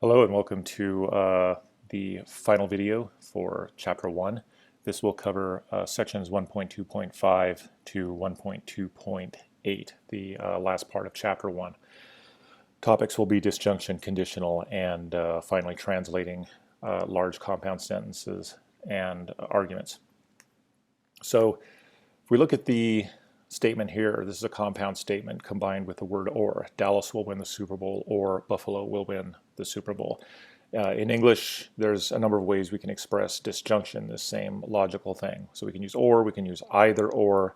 Hello and welcome to the final video for Chapter 1. This will cover sections 1.2.5 to 1.2.8, the last part of Chapter 1. Topics will be disjunction, conditional, and finally translating large compound sentences and arguments. So if we look at the statement here, this is a compound statement combined with the word or. Dallas will win the Super Bowl, or Buffalo will win the Super Bowl. In English, there's a number of ways we can express disjunction, the same logical thing. So we can use or, we can use either or.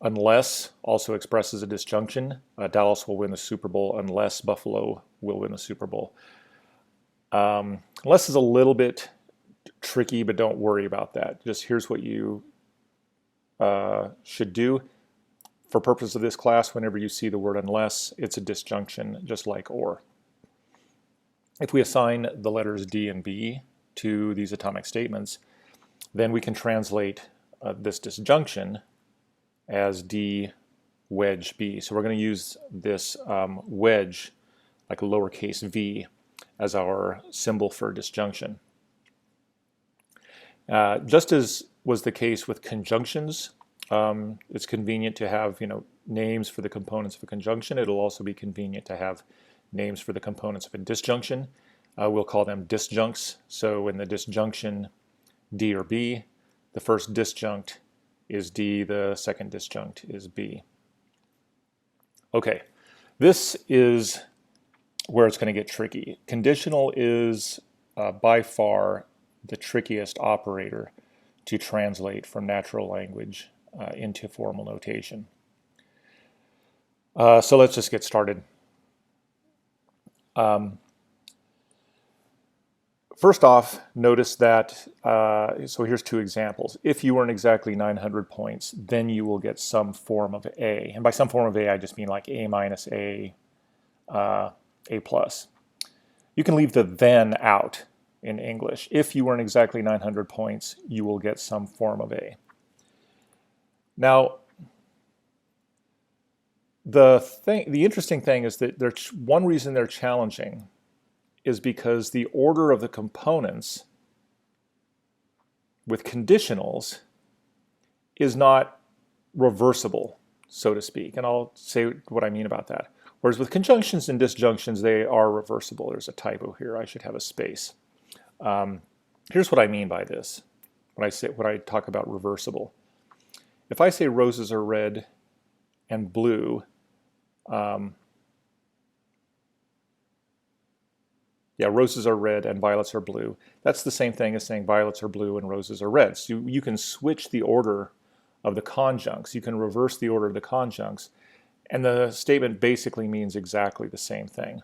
Unless also expresses a disjunction. Dallas will win the Super Bowl unless Buffalo will win the Super Bowl. Unless is a little bit tricky, but don't worry about that. Just here's what you should do. For purpose of this class, whenever you see the word unless, it's a disjunction, just like or. If we assign the letters D and B to these atomic statements, then we can translate this disjunction as D wedge B. So we're going to use this wedge, like a lowercase v, as our symbol for disjunction. Just as was the case with conjunctions, it's convenient to have names for the components of a conjunction. It'll also be convenient to have names for the components of a disjunction. We'll call them disjuncts. So in the disjunction D or B, the first disjunct is D, the second disjunct is B. Okay, this is where it's going to get tricky. Conditional is by far the trickiest operator to translate from natural language into formal notation. So let's just get started. First off, notice that, so here's two examples. If you earn exactly 900 points, then you will get some form of A. And by some form of A, I just mean like A minus A, A plus. You can leave the then out in English. If you earn exactly 900 points, you will get some form of A. Now, the interesting thing is that one reason they're challenging is because the order of the components with conditionals is not reversible, so to speak. And I'll say what I mean about that. Whereas with conjunctions and disjunctions, they are reversible. There's a typo here. I should have a space. Here's what I mean by this when I talk about reversible. If I say roses are red and blue, roses are red and violets are blue. That's the same thing as saying violets are blue and roses are red. So you can switch the order of the conjuncts. You can reverse the order of the conjuncts, and the statement basically means exactly the same thing.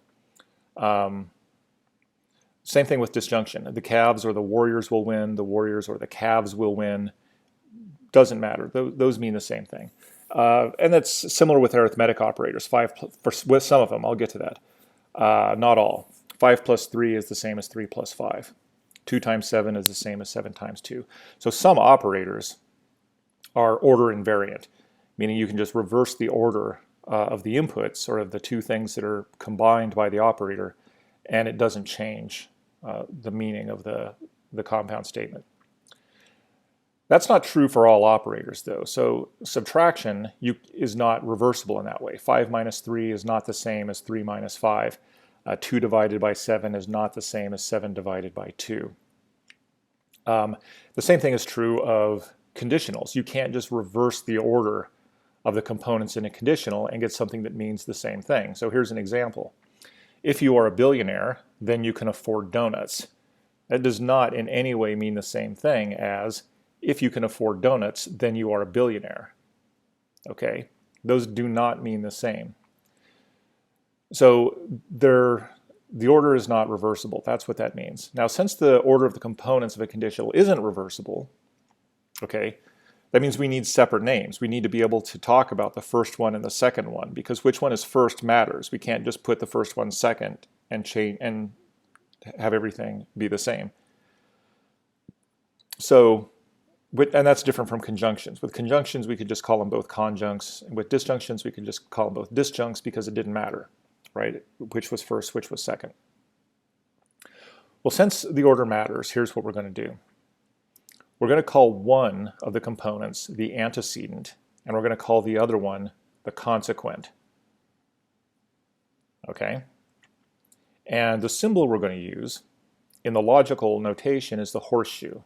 Same thing with disjunction. The Cavs or the Warriors will win. The Warriors or the Cavs will win. Doesn't matter. Those mean the same thing. And that's similar with arithmetic operators. With some of them, I'll get to that. Not all. 5 plus 3 is the same as 3 plus 5. 2 times 7 is the same as 7 times 2. So some operators are order invariant, meaning you can just reverse the order of the inputs, or of the two things that are combined by the operator, and it doesn't change the meaning of the compound statement. That's not true for all operators, though. So subtraction is not reversible in that way. 5 minus 3 is not the same as 3 minus 5. 2 divided by 7 is not the same as 7 divided by 2. The same thing is true of conditionals. You can't just reverse the order of the components in a conditional and get something that means the same thing. So here's an example. If you are a billionaire, then you can afford donuts. That does not in any way mean the same thing as if you can afford donuts, then you are a billionaire. Okay? Those do not mean the same. So the order is not reversible. That's what that means. Now, since the order of the components of a conditional isn't reversible, okay, that means we need separate names. We need to be able to talk about the first one and the second one, because which one is first matters. We can't just put the first one second and change and have everything be the same. So, and that's different from conjunctions. With conjunctions, we could just call them both conjuncts. And with disjunctions, we could just call them both disjuncts because it didn't matter. right? Which was first, which was second. Well, since the order matters, here's what we're going to do. We're going to call one of the components the antecedent, and we're going to call the other one the consequent. Okay? And the symbol we're going to use in the logical notation is the horseshoe.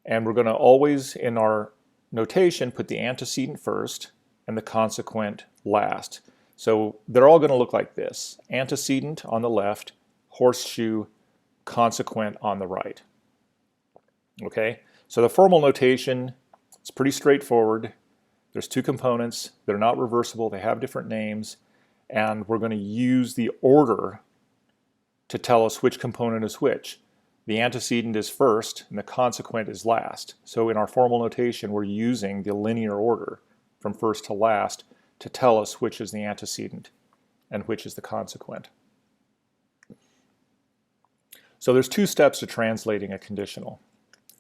And we're going to always, in our notation, put the antecedent first and the consequent last. So they're all going to look like this. Antecedent on the left, horseshoe, consequent on the right. Okay, so the formal notation, it's pretty straightforward. There's two components. They're not reversible. They have different names. And we're going to use the order to tell us which component is which. The antecedent is first and the consequent is last. So in our formal notation, we're using the linear order from first to last to tell us which is the antecedent and which is the consequent. So there's two steps to translating a conditional.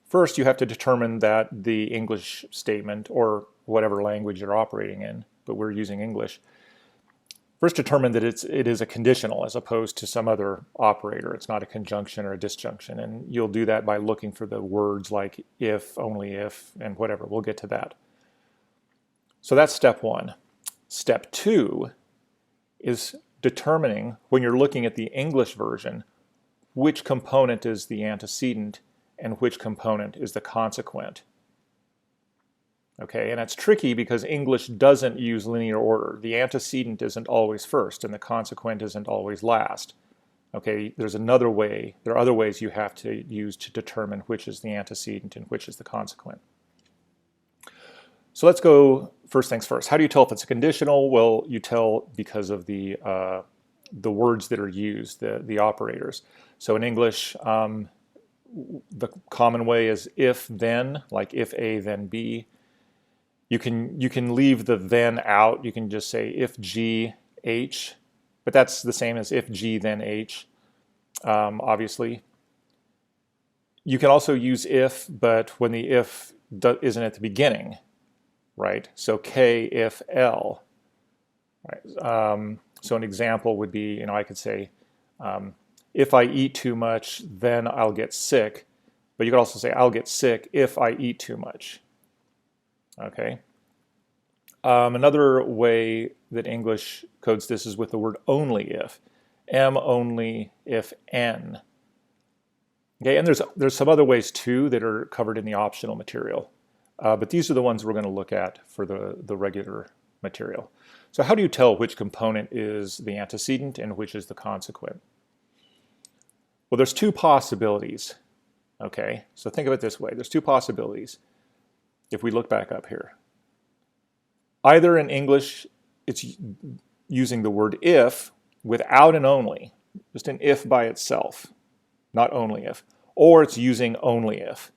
First, you have to determine that the English statement, or whatever language you're operating in, but we're using English, first determine that it is a conditional as opposed to some other operator. It's not a conjunction or a disjunction, and you'll do that by looking for the words like if, only if, and whatever. We'll get to that. So that's step one. Step two is determining, when you're looking at the English version, which component is the antecedent and which component is the consequent. Okay, and it's tricky because English doesn't use linear order. The antecedent isn't always first and the consequent isn't always last. Okay, there's another way, there are other ways you have to use to determine which is the antecedent and which is the consequent. So let's go first things first. How do you tell if it's a conditional? Well, you tell because of the words that are used, the operators. So in English, the common way is if then, like if A then B. You can leave the then out. You can just say if G H, but that's the same as if G then H. Obviously, you can also use if, but when the if isn't at the beginning, right? So K if L. Right? So an example would be, I could say, if I eat too much, then I'll get sick. But you could also say, I'll get sick if I eat too much. Okay. Another way that English codes this is with the word only if. M only if N. Okay, and there's some other ways too that are covered in the optional material. But these are the ones we're going to look at for the regular material. So how do you tell which component is the antecedent and which is the consequent? Well, there's two possibilities. Okay, so think of it this way. There's two possibilities. If we look back up here. Either in English, it's using the word if without an only, just an if by itself, not only if, or it's using only if.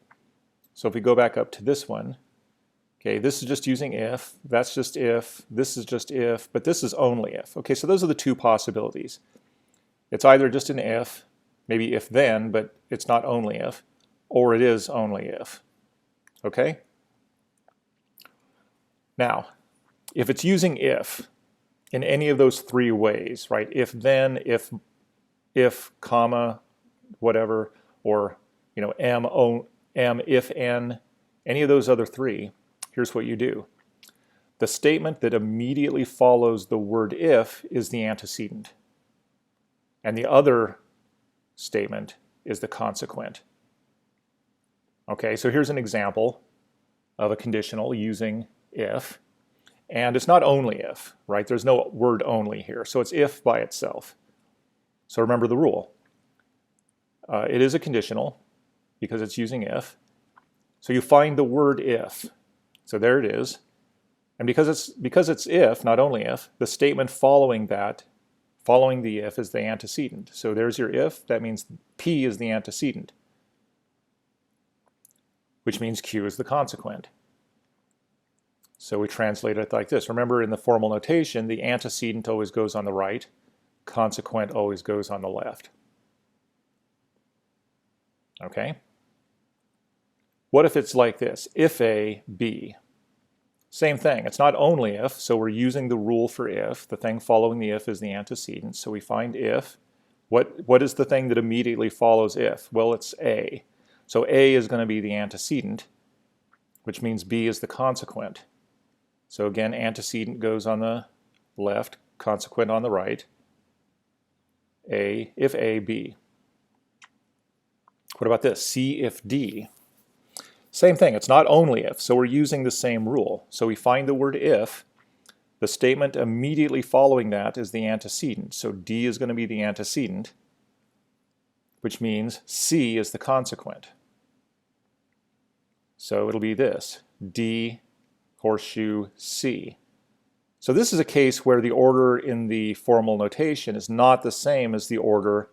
So if we go back up to this one, okay, this is just using if, that's just if, this is just if, but this is only if. Okay, so those are the two possibilities. It's either just an if, maybe if then, but it's not only if, or it is only if. Okay? Now, if it's using if in any of those three ways, right? If then, if comma, whatever, or M if N, any of those other three, here's what you do. The statement that immediately follows the word if is the antecedent. And the other statement is the consequent. Okay, so here's an example of a conditional using if. And it's not only if, right? There's no word only here. So it's if by itself. So remember the rule. It is a conditional because it's using if. So you find the word if. So there it is. And because it's if, not only if, the statement following that, following the if, is the antecedent. So there's your if. That means P is the antecedent, which means Q is the consequent. So we translate it like this. Remember, in the formal notation, the antecedent always goes on the right, consequent always goes on the left. Okay? What if it's like this? If A, B. Same thing. It's not only if, so we're using the rule for if. The thing following the if is the antecedent. So we find if. What is the thing that immediately follows if? Well, it's A. So A is going to be the antecedent, which means B is the consequent. So again, antecedent goes on the left, consequent on the right. A, if A, B. What about this? C if D. Same thing, it's not only if, so we're using the same rule. So we find the word if, the statement immediately following that is the antecedent. So D is going to be the antecedent, which means C is the consequent. So it'll be this, D horseshoe C. So this is a case where the order in the formal notation is not the same as the order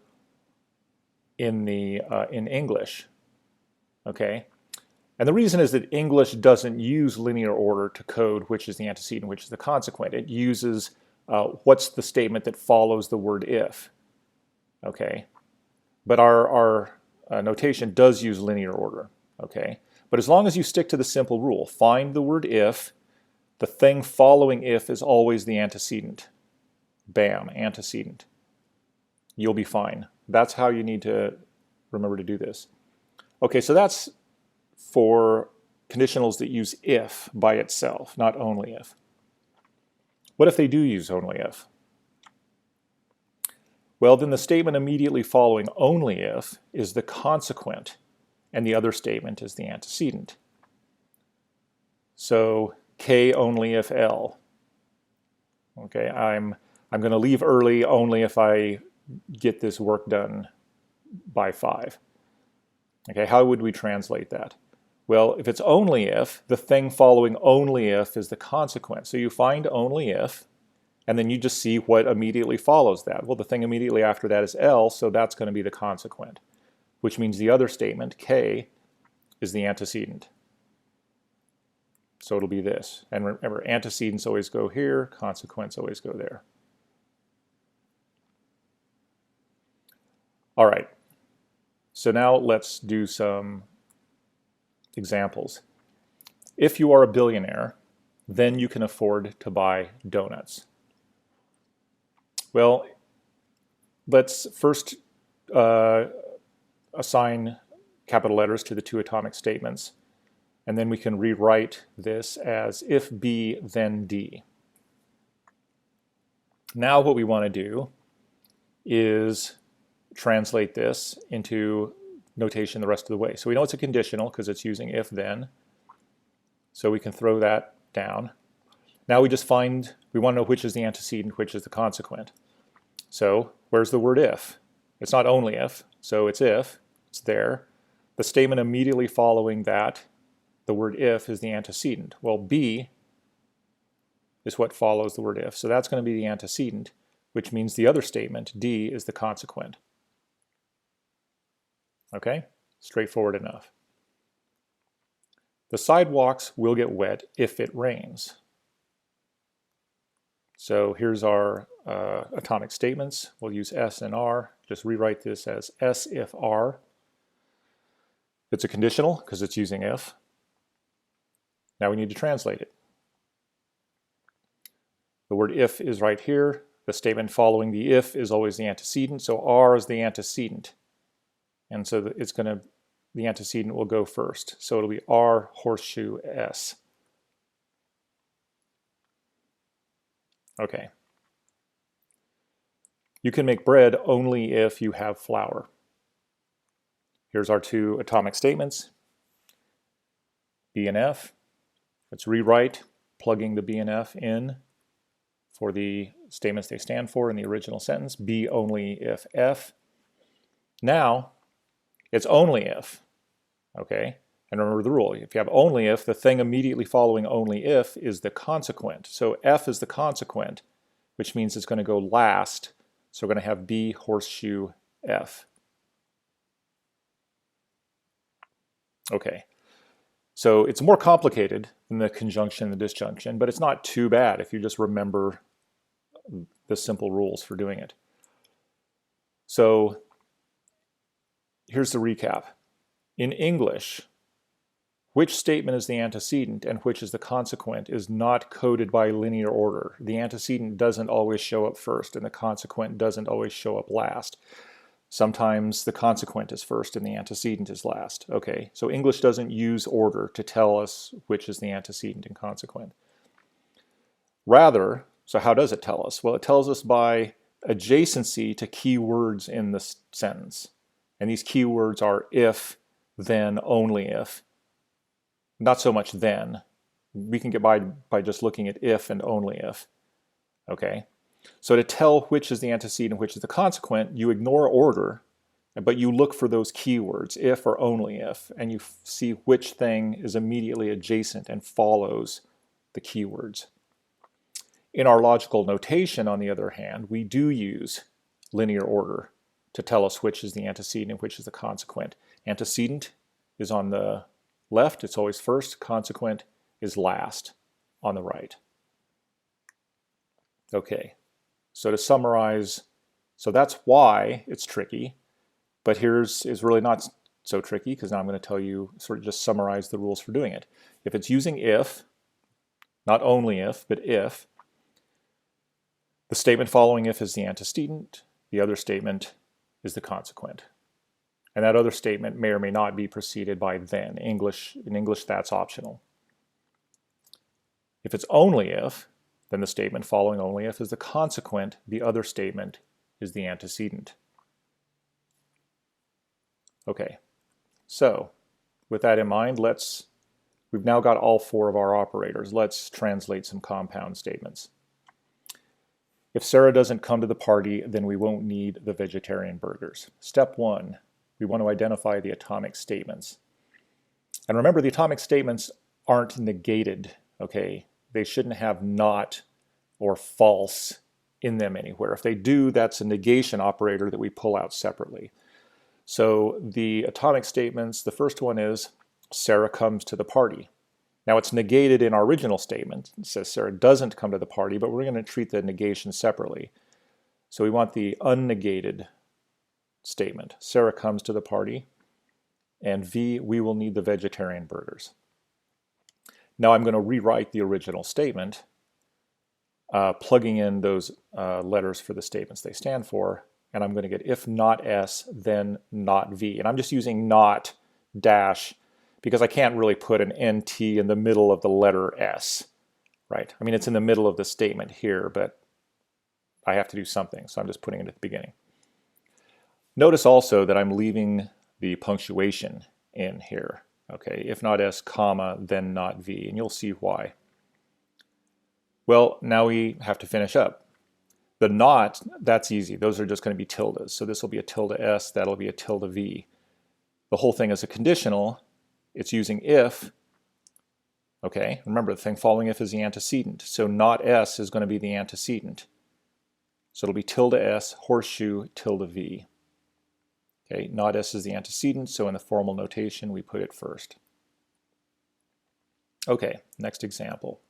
in English. Okay? And the reason is that English doesn't use linear order to code which is the antecedent, which is the consequent. It uses what's the statement that follows the word if. Okay? But our notation does use linear order. Okay? But as long as you stick to the simple rule, find the word if, the thing following if is always the antecedent. Bam, antecedent. You'll be fine. That's how you need to remember to do this. Okay, so that's for conditionals that use if by itself, not only if. What if they do use only if? Well, then the statement immediately following only if is the consequent, and the other statement is the antecedent. So K only if L. Okay, I'm going to leave early only if I get this work done by 5. Okay, how would we translate that? Well, if it's only if, the thing following only if is the consequence. So you find only if, and then you just see what immediately follows that. Well, the thing immediately after that is L, so that's going to be the consequent, which means the other statement, K, is the antecedent. So it'll be this. And remember, antecedents always go here, consequents always go there. All right. So now let's do some examples. If you are a billionaire, then you can afford to buy donuts. Well, let's first assign capital letters to the two atomic statements, and then we can rewrite this as if B, then D. Now what we want to do is translate this into notation the rest of the way. So we know it's a conditional because it's using if then. So we can throw that down. Now we want to know which is the antecedent, which is the consequent. So where's the word if? It's not only if, so it's if, it's there. The statement immediately following that, the word if, is the antecedent. Well, B is what follows the word if, so that's going to be the antecedent, which means the other statement, D, is the consequent. Okay, straightforward enough. The sidewalks will get wet if it rains. So here's our atomic statements. We'll use S and R. Just rewrite this as S if R. It's a conditional because it's using if. Now we need to translate it. The word if is right here. The statement following the if is always the antecedent, so R is the antecedent. And so the antecedent will go first. So it'll be R horseshoe S. Okay. You can make bread only if you have flour. Here's our two atomic statements, B and F. Let's rewrite, plugging the B and F in for the statements they stand for in the original sentence, B only if F. Now, it's only if, okay? And remember the rule, if you have only if, the thing immediately following only if is the consequent. So F is the consequent, which means it's going to go last. So we're going to have B horseshoe F. Okay, so it's more complicated than the conjunction and the disjunction, but it's not too bad if you just remember the simple rules for doing it. So here's the recap. In English, Which statement is the antecedent and which is the consequent is not coded by linear order. The antecedent doesn't always show up first and the consequent doesn't always show up last. Sometimes the consequent is first and the antecedent is last. Okay, so English doesn't use order to tell us which is the antecedent and consequent. Rather, so how does it tell us? Well, it tells us by adjacency to key words in the sentence. And these key words are if, then, only if. Not so much then. We can get by just looking at if and only if. Okay? So to tell which is the antecedent and which is the consequent, you ignore order, but you look for those keywords, if or only if, and you see which thing is immediately adjacent and follows the keywords. In our logical notation, on the other hand, we do use linear order to tell us which is the antecedent and which is the consequent. Antecedent is on the left, it's always first. Consequent is last on the right. Okay, so to summarize, so that's why it's tricky, but is really not so tricky because now I'm going to tell you, sort of just summarize the rules for doing it. If it's using if, not only if, but if, the statement following if is the antecedent, the other statement is the consequent. And that other statement may or may not be preceded by then. In English, that's optional. If it's only if, then the statement following only if is the consequent, the other statement is the antecedent. Okay, so with that in mind, we've now got all four of our operators. Let's translate some compound statements. If Sarah doesn't come to the party, then we won't need the vegetarian burgers. Step 1. We want to identify the atomic statements. And remember, the atomic statements aren't negated, okay? They shouldn't have not or false in them anywhere. If they do, that's a negation operator that we pull out separately. So the atomic statements, the first one is Sarah comes to the party. Now it's negated in our original statement. It says Sarah doesn't come to the party, but we're going to treat the negation separately. So we want the unnegated statement. Sarah comes to the party, and V, we will need the vegetarian burgers. Now I'm going to rewrite the original statement, plugging in those letters for the statements they stand for, and I'm going to get if not S, then not V. And I'm just using not dash because I can't really put an NT in the middle of the letter S, right? I mean, it's in the middle of the statement here, but I have to do something, so I'm just putting it at the beginning. Notice also that I'm leaving the punctuation in here. Okay, if not S, comma, then not V, and you'll see why. Well, now we have to finish up. The not, that's easy. Those are just going to be tildes. So this will be a tilde S, that'll be a tilde V. The whole thing is a conditional. It's using if. Okay, remember the thing following if is the antecedent. So not S is going to be the antecedent. So it'll be tilde S, horseshoe, tilde V. Okay, not S is the antecedent, so in the formal notation we put it first. Okay, next example.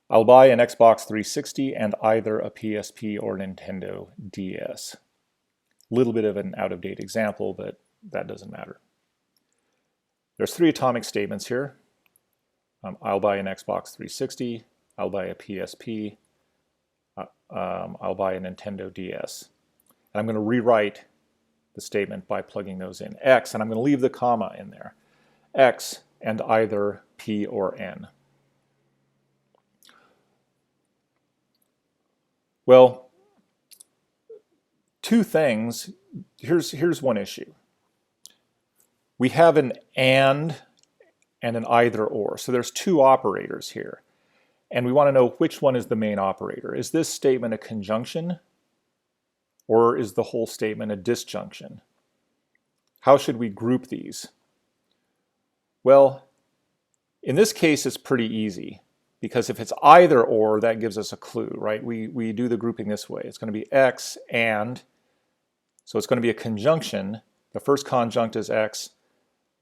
I'll buy an Xbox 360 and either a PSP or Nintendo DS. Little bit of an out-of-date example, but that doesn't matter. There's three atomic statements here. I'll buy an Xbox 360, I'll buy a PSP, I'll buy a Nintendo DS. And I'm going to rewrite the statement by plugging those in. X, and I'm going to leave the comma in there. X and either P or N. Well, two things. Here's one issue. We have an and an either or. So there's two operators here. And we want to know which one is the main operator. Is this statement a conjunction? Or is the whole statement a disjunction? How should we group these? Well, in this case, it's pretty easy. Because if it's either or, that gives us a clue, right? We do the grouping this way. It's going to be X and, so it's going to be a conjunction. The first conjunct is X.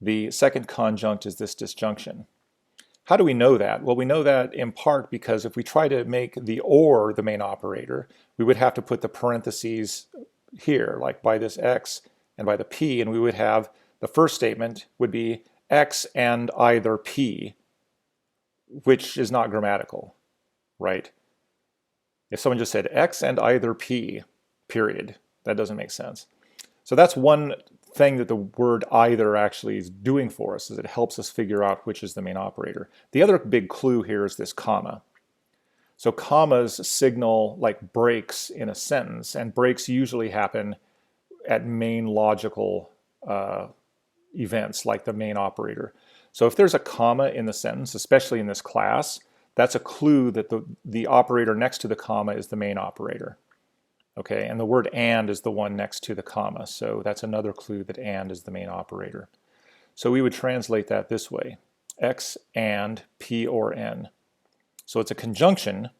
The second conjunct is this disjunction. How do we know that? Well, we know that in part because if we try to make the or the main operator, we would have to put the parentheses here, like by this X and by the P, and we would have the first statement would be X and either P, which is not grammatical, right? If someone just said X and either P, period, that doesn't make sense. So that's one thing that the word either actually is doing for us, is it helps us figure out which is the main operator. The other big clue here is this comma. So commas signal like breaks in a sentence, and breaks usually happen at main logical events like the main operator. So if there's a comma in the sentence, especially in this class, that's a clue that the operator next to the comma is the main operator. Okay, and the word and is the one next to the comma, so that's another clue that and is the main operator. So we would translate that this way: X and P or N. So it's a conjunction,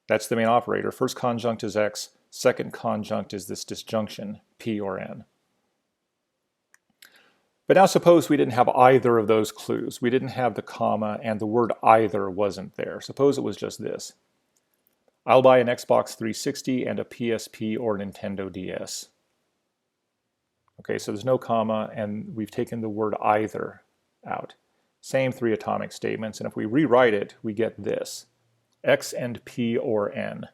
that's the main operator. First conjunct is X, second conjunct is this disjunction, P or N. But now suppose we didn't have either of those clues. We didn't have the comma and the word either wasn't there. Suppose it was just this: I'll buy an Xbox 360 and a PSP or Nintendo DS. Okay, so there's no comma and we've taken the word either out. Same three atomic statements, and if we rewrite it, we get this: X and P or N.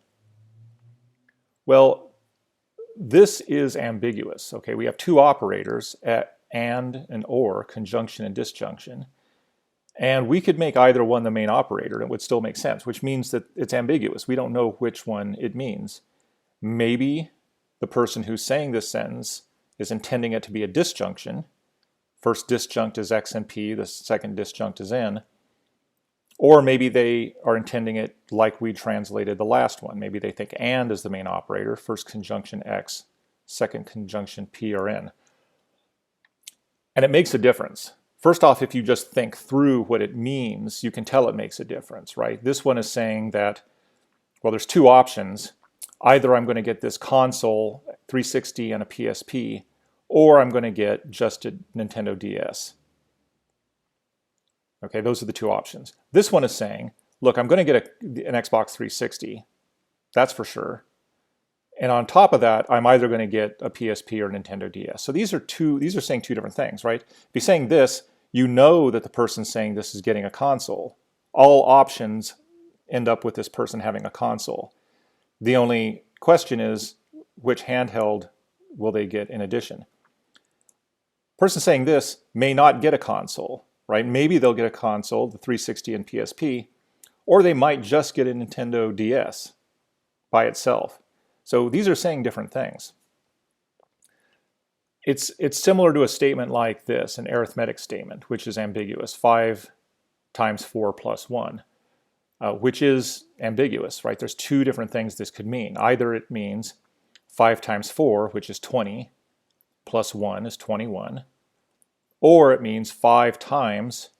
Well, this is ambiguous. Okay, we have two operators, and or, conjunction and disjunction. And we could make either one the main operator and it would still make sense, which means that it's ambiguous. We don't know which one it means. Maybe the person who's saying this sentence is intending it to be a disjunction. First disjunct is X and P, the second disjunct is N. Or maybe they are intending it like we translated the last one. Maybe they think and is the main operator, first conjunction X, second conjunction P or N. And it makes a difference. First off, if you just think through what it means, you can tell it makes a difference, right? This one is saying that, well, there's two options. Either I'm going to get this console 360 and a PSP, or I'm going to get just a Nintendo DS. Okay, those are the two options. This one is saying, look, I'm going to get an Xbox 360, that's for sure. And on top of that, I'm either going to get a PSP or Nintendo DS. So these are saying two different things, right? If you're saying this, you know that the person saying this is getting a console. All options end up with this person having a console. The only question is, which handheld will they get in addition? Person saying this may not get a console, right? Maybe they'll get a console, the 360 and PSP, or they might just get a Nintendo DS by itself. So these are saying different things. It's similar to a statement like this, an arithmetic statement, which is ambiguous, 5 times 4 plus 1, which is ambiguous, right? There's two different things this could mean. Either it means 5 times 4, which is 20, plus 1 is 21, or it means 5 times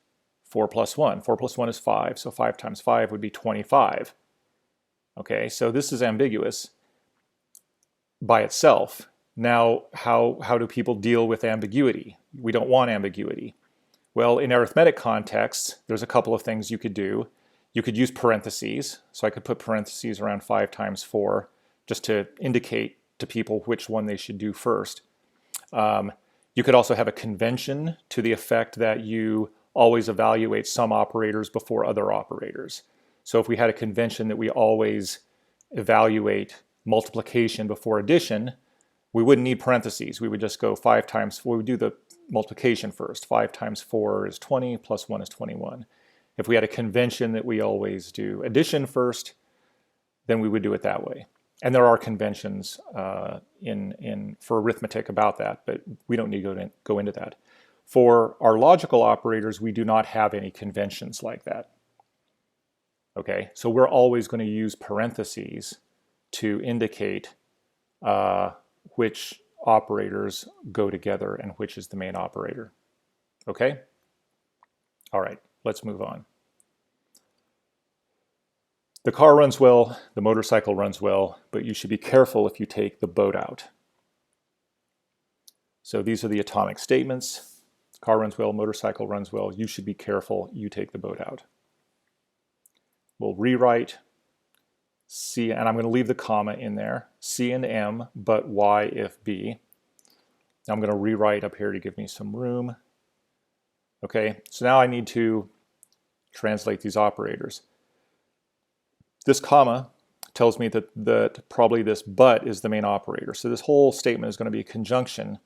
4 plus 1. 4 plus 1 is 5, so 5 times 5 would be 25. Okay, so this is ambiguous by itself. Now, how do people deal with ambiguity? We don't want ambiguity. Well, in arithmetic contexts, there's a couple of things you could do. You could use parentheses. So I could put parentheses around 5 times 4 just to indicate to people which one they should do first. You could also have a convention to the effect that you always evaluate some operators before other operators. So if we had a convention that we always evaluate multiplication before addition, we wouldn't need parentheses. We would just go 5 times 4. We would do the multiplication first. 5 times 4 is 20, plus 1 is 21. If we had a convention that we always do addition first, then we would do it that way. And there are conventions for arithmetic about that, but we don't need to go into that. For our logical operators, we do not have any conventions like that. Okay, so we're always going to use parentheses to indicate which operators go together and which is the main operator. Okay? All right, let's move on. The car runs well, the motorcycle runs well, but you should be careful if you take the boat out. So these are the atomic statements. Car runs well, motorcycle runs well, you should be careful, you take the boat out. We'll rewrite C, and I'm going to leave the comma in there, C and M, but Y if B. Now I'm going to rewrite up here to give me some room. Okay, so now I need to translate these operators. This comma tells me that probably this but is the main operator. So this whole statement is going to be a conjunction.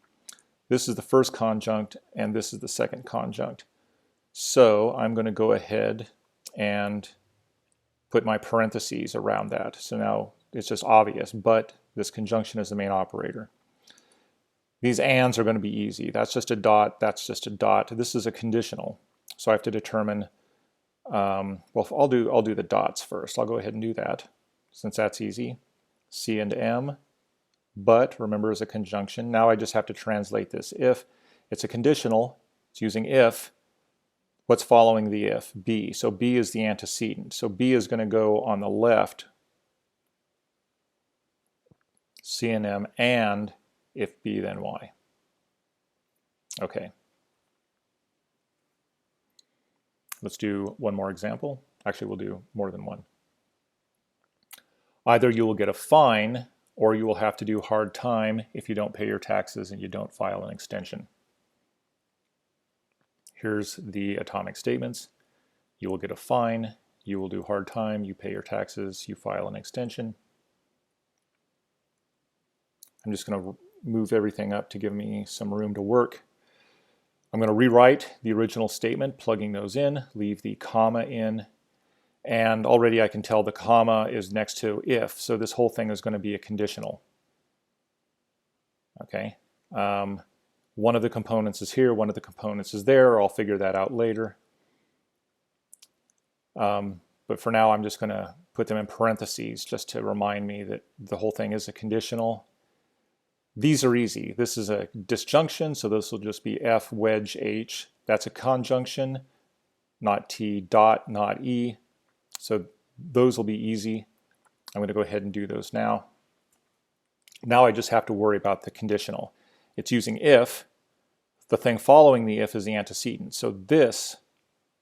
This is the first conjunct, and this is the second conjunct. So I'm going to go ahead and put my parentheses around that. So now it's just obvious, but this conjunction is the main operator. These ands are going to be easy. That's just a dot, that's just a dot. This is a conditional. So I have to determine, well, I'll do the dots first. I'll go ahead and do that since that's easy. C and M, but remember is a conjunction. Now I just have to translate this. If it's a conditional, it's using if. What's following the if? B. So B is the antecedent. So B is going to go on the left, C and M, and if B, then Y. Okay. Let's do one more example. Actually, we'll do more than one. Either you will get a fine or you will have to do hard time if you don't pay your taxes and you don't file an extension. Here's the atomic statements. You will get a fine, you will do hard time, you pay your taxes, you file an extension. I'm just going to move everything up to give me some room to work. I'm going to rewrite the original statement, plugging those in, leave the comma in, and already I can tell the comma is next to if, so this whole thing is going to be a conditional. Okay. One of the components is here, one of the components is there. I'll figure that out later. But for now, I'm just going to put them in parentheses just to remind me that the whole thing is a conditional. These are easy. This is a disjunction, so this will just be F wedge H. That's a conjunction, not T dot, not E. So those will be easy. I'm going to go ahead and do those now. Now I just have to worry about the conditional. It's using if. The thing following the if is the antecedent. So this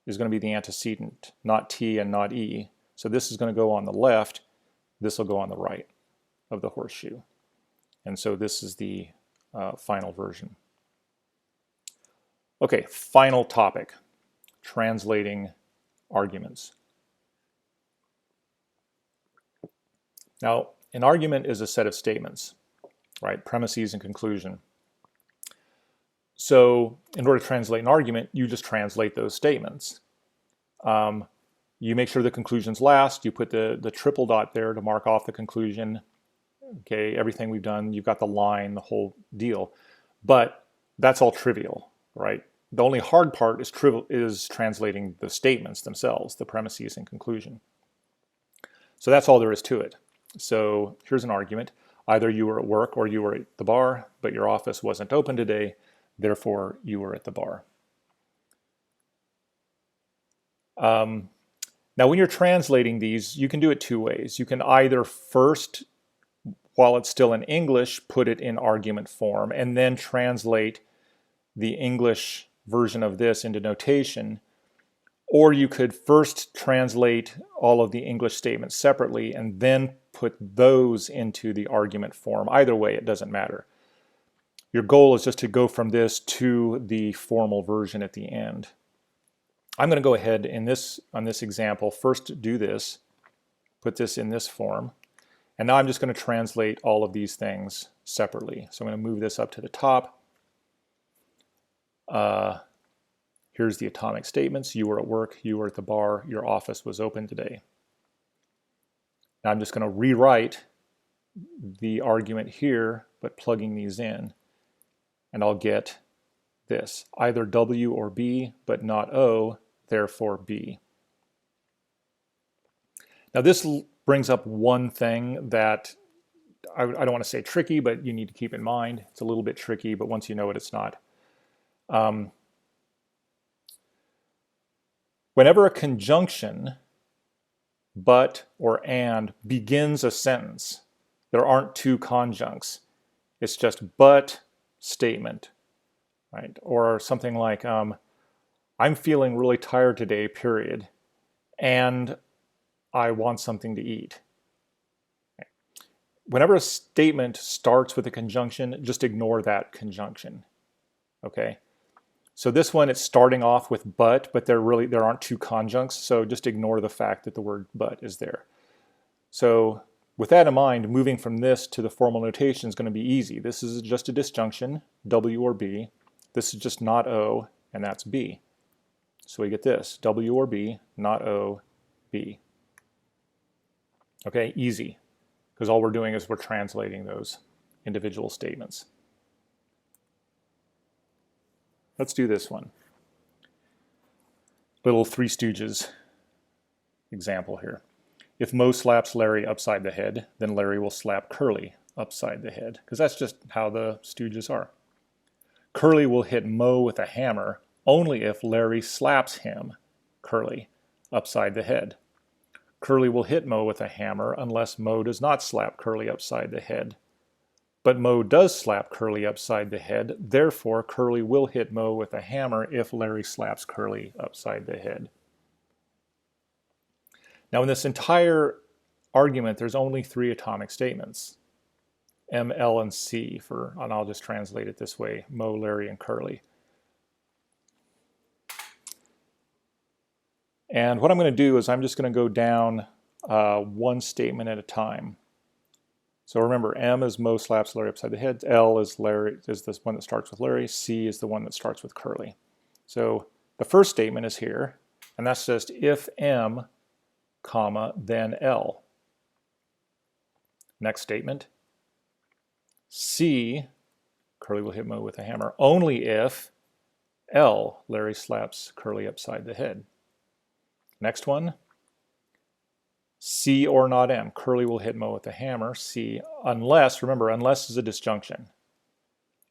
is going to be the antecedent, not T and not E. So this is going to go on the left. This will go on the right of the horseshoe. And so this is the final version. Okay, final topic, translating arguments. Now, an argument is a set of statements, right? Premises and conclusion. So in order to translate an argument, you just translate those statements. You make sure the conclusion's last. You put the triple dot there to mark off the conclusion. Okay, everything we've done, you've got the line, the whole deal. But that's all trivial, right? The only hard part is translating the statements themselves, the premises and conclusion. So that's all there is to it. So here's an argument. Either you were at work or you were at the bar, but your office wasn't open today, therefore you were at the bar. Now when you're translating these, you can do it two ways. You can either first, while it's still in English, put it in argument form and then translate the English version of this into notation. Or you could first translate all of the English statements separately and then put those into the argument form. Either way, it doesn't matter. Your goal is just to go from this to the formal version at the end. I'm going to go ahead on this example, first do this, put this in this form, and now I'm just going to translate all of these things separately. So I'm going to move this up to the top. Here's the atomic statements. You were at work, you were at the bar, your office was open today. Now I'm just going to rewrite the argument here, but plugging these in, and I'll get this. Either W or B, but not O, therefore B. Now this brings up one thing that I don't want to say tricky, but you need to keep in mind. It's a little bit tricky, but once you know it, it's not. Whenever a conjunction, but or and, begins a sentence, there aren't two conjuncts. It's just but statement, right? Or something like, I'm feeling really tired today, period, and I want something to eat. Whenever a statement starts with a conjunction, just ignore that conjunction, okay? So this one, it's starting off with but there aren't two conjuncts, so just ignore the fact that the word but is there. So with that in mind, moving from this to the formal notation is going to be easy. This is just a disjunction, W or B. This is just not O, and that's B. So we get this, W or B, not O, B. Okay, easy, because all we're doing is we're translating those individual statements. Let's do this one. Little Three Stooges example here. If Moe slaps Larry upside the head, then Larry will slap Curly upside the head, because that's just how the Stooges are. Curly will hit Moe with a hammer only if Larry slaps him, Curly, upside the head. Curly will hit Moe with a hammer unless Moe does not slap Curly upside the head. But Moe does slap Curly upside the head, therefore Curly will hit Moe with a hammer if Larry slaps Curly upside the head. Now in this entire argument, there's only three atomic statements. M, L, and C, and I'll just translate it this way, Moe, Larry, and Curly. And what I'm going to do is I'm just going to go down one statement at a time. So remember, M is Moe slaps Larry upside the head, L is this one that starts with Larry, C is the one that starts with Curly. So the first statement is here, and that's just if M, comma, then L. Next statement, C, Curly will hit Moe with a hammer, only if L, Larry slaps Curly upside the head. Next one, C or not M, Curly will hit Moe with a hammer, C, unless, remember, unless is a disjunction.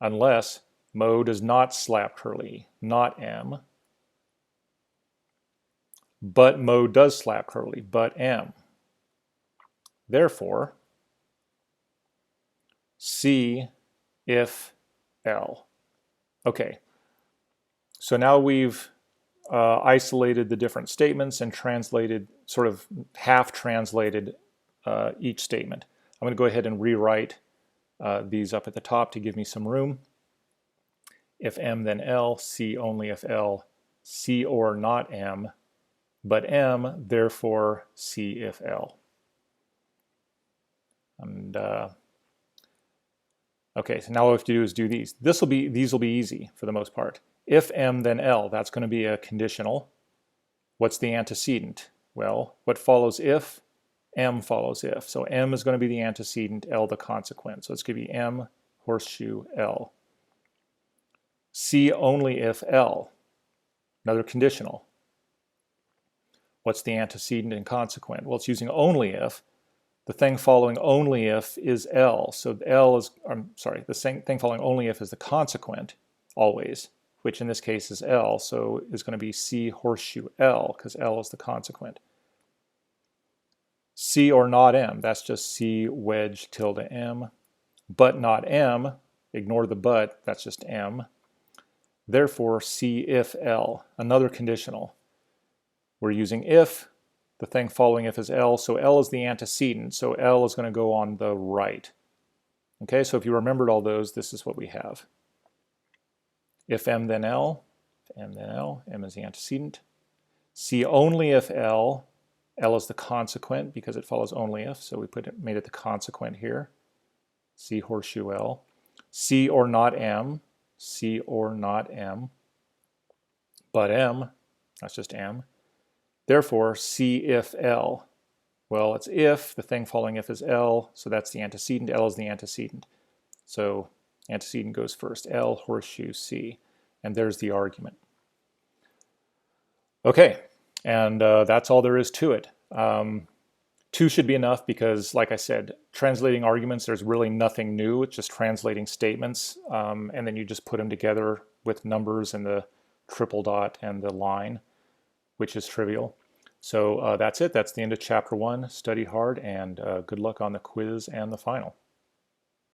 Unless Moe does not slap Curly, not M, but Moe does slap Curly, but M. Therefore, C if L. Okay, so now we've isolated the different statements and translated, sort of half translated each statement. I'm going to go ahead and rewrite these up at the top to give me some room. If M, then L, C only if L, C or not M, but M, therefore C if L. And okay, so now all we have to do is do these. These will be easy for the most part. If M, then L, that's going to be a conditional. What's the antecedent? Well, what follows if? M follows if. So M is going to be the antecedent, L the consequent. So it's going to be M, horseshoe, L. C only if L, another conditional. What's the antecedent and consequent? Well, it's using only if. The thing following only if is L. So L is, the thing following only if is the consequent, always, which in this case is L, so is going to be C horseshoe L, because L is the consequent. C or not M, that's just C wedge tilde M. But not M, ignore the but, that's just M. Therefore, C if L, another conditional. We're using if, the thing following if is L, so L is the antecedent, so L is going to go on the right. Okay, so if you remembered all those, this is what we have. If M then L, M then L, M is the antecedent. C only if L, L is the consequent because it follows only if, so we made it the consequent here. C horseshoe L. C or not M, C or not M, but M, that's just M. Therefore, C if L. Well, it's if, the thing following if is L, so that's the antecedent, L is the antecedent. So antecedent goes first, L horseshoe C, and there's the argument. Okay, and that's all there is to it. 2 should be enough because, like I said, translating arguments, there's really nothing new. It's just translating statements, and then you just put them together with numbers and the triple dot and the line, which is trivial. So that's it. That's the end of Chapter 1. Study hard, and good luck on the quiz and the final.